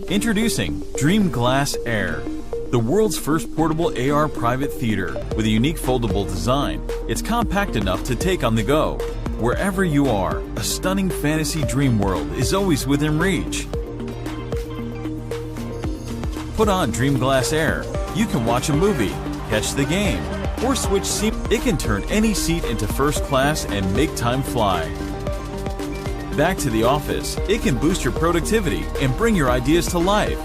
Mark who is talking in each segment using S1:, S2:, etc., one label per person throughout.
S1: Introducing DreamGlass Air, the world's first portable AR private theater. With a unique foldable design, it's compact enough to take on the go. Wherever you are, a stunning fantasy dream world is always within reach. Put on DreamGlass Air. You can watch a movie, catch the game, or switch seat. It can turn any seat into first class and make time fly. Back to the office, it can boost your productivity and bring your ideas to life.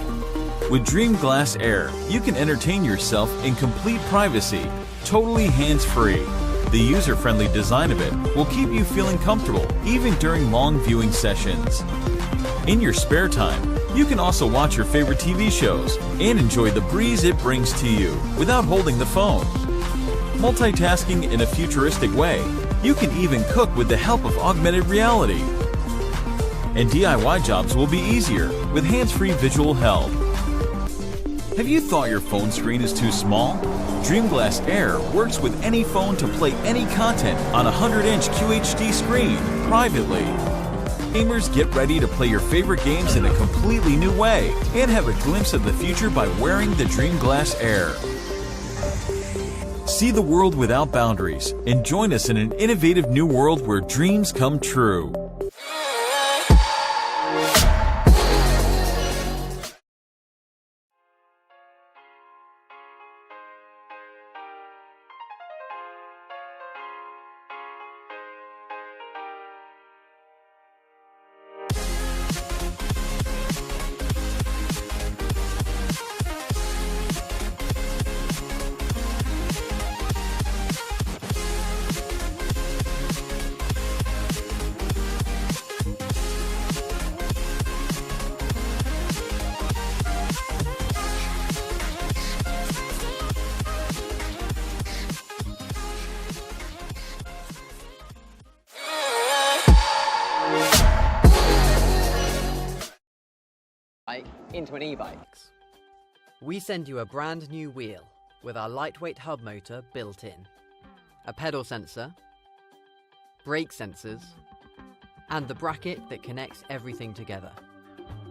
S1: With DreamGlass Air, you can entertain yourself in complete privacy, totally hands-free. The user-friendly design of it will keep you feeling comfortable even during long viewing sessions. In your spare time, you can also watch your favorite TV shows and enjoy the breeze it brings to you without holding the phone. Multitasking in a futuristic way, you can even cook with the help of augmented reality. And DIY jobs will be easier with hands-free visual help. Have you thought your phone screen is too small? DreamGlass Air works with any phone to play any content on a 100-inch QHD screen privately. Gamers, get ready to play your favorite games in a completely new way and have a glimpse of the future by wearing the DreamGlass Air. See the world without boundaries and join us in an innovative new world where dreams come true.
S2: Into an e-bike.
S3: We send you a brand new wheel with our lightweight hub motor built in, a pedal sensor, brake sensors, and the bracket that connects everything together.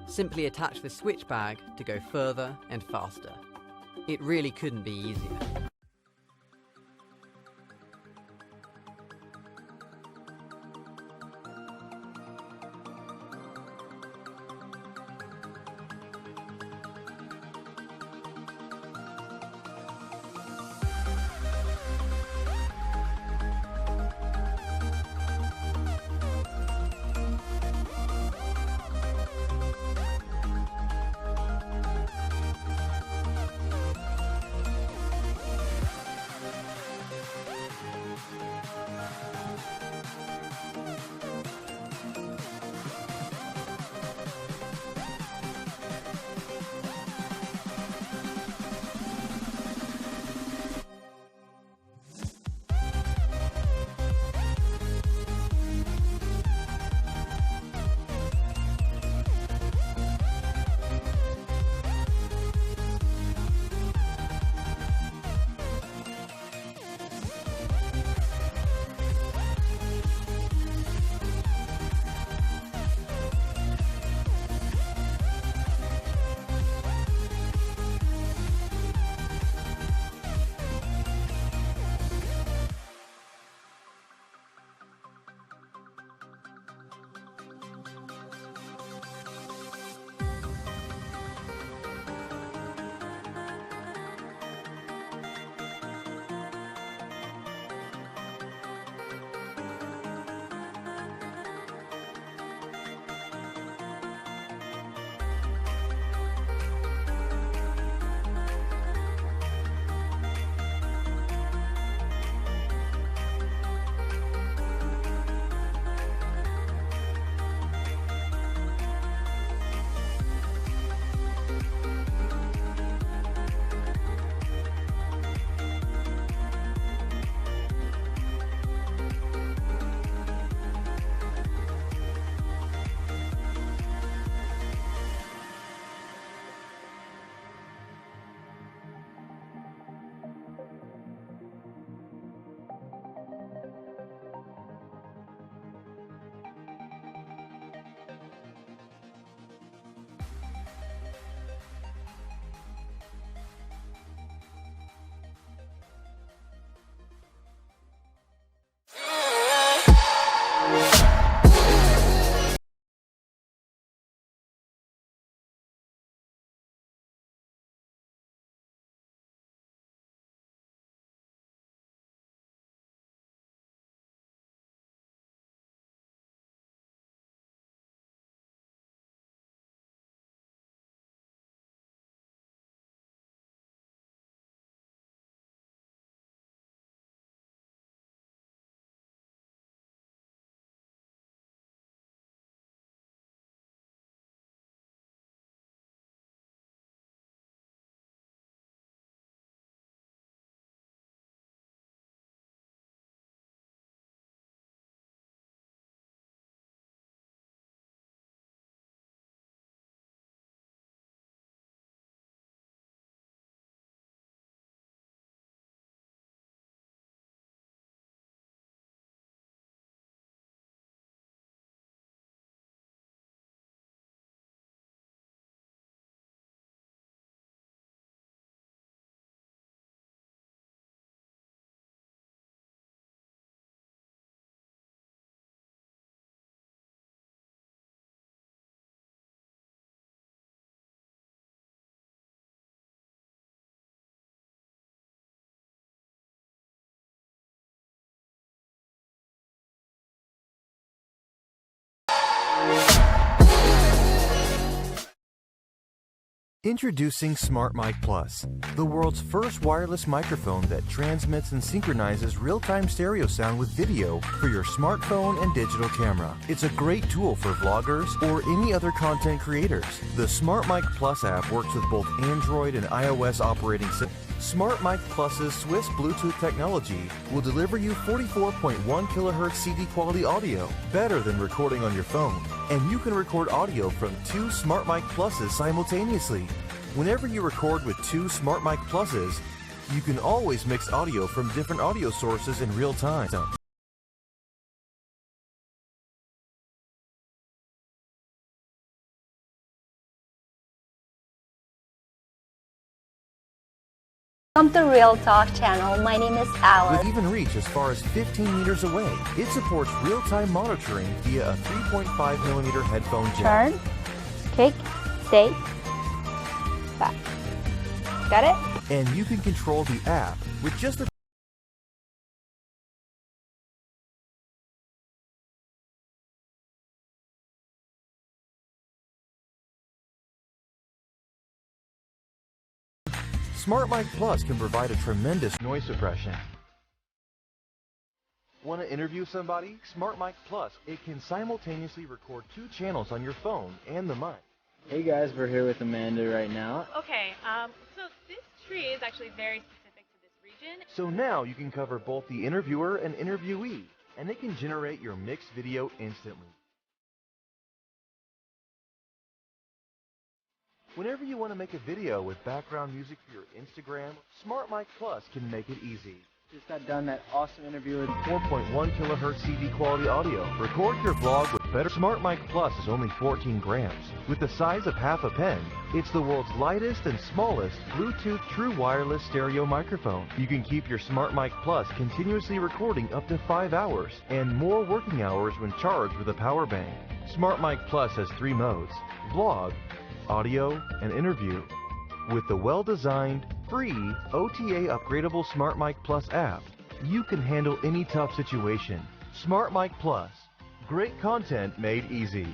S3: Simply attach the switch bag to go further and faster. It really couldn't be easier.
S4: Introducing SmartMike Plus, the world's first wireless microphone that transmits and synchronizes real-time stereo sound with video for your smartphone and digital camera. It's a great tool for vloggers or any other content creators. The SmartMike Plus app works with both Android and iOS operating systems. SmartMike Plus's Swiss Bluetooth technology will deliver you 44.1 kHz CD quality audio, better than recording on your phone. And you can record audio from two SmartMike Pluses simultaneously. Whenever you record with two SmartMike Pluses, you can always mix audio from different audio sources in real time.
S5: Welcome to Real Talk channel. My name is Alice.
S4: With even reach as far as 15 meters away, it supports real-time monitoring via a 3.5mm headphone jack.
S5: Turn, kick, stay, back. Got it?
S4: And you can control the app with just a SmartMike Plus can provide a tremendous noise suppression. Want to interview somebody? SmartMike Plus, it can simultaneously record two channels on your phone and the mic.
S6: Hey guys, we're here with Amanda right now.
S7: Okay, so this tree is actually very specific to this region.
S4: So now you can cover both the interviewer and interviewee, and it can generate your mixed video instantly. Whenever you want to make a video with background music for your Instagram, SmartMike Plus can make it easy.
S6: Just got done that awesome interview with
S4: 4.1 kHz CD quality audio. Record your vlog with better. SmartMike Plus is only 14 grams. With the size of half a pen, it's the world's lightest and smallest Bluetooth true wireless stereo microphone. You can keep your SmartMike Plus continuously recording up to 5 hours and more working hours when charged with a power bank. SmartMike Plus has 3 modes: vlog, audio, and interview. With the well-designed, free, OTA upgradable SmartMike Plus app, you can handle any tough situation. SmartMike Plus, great content made easy.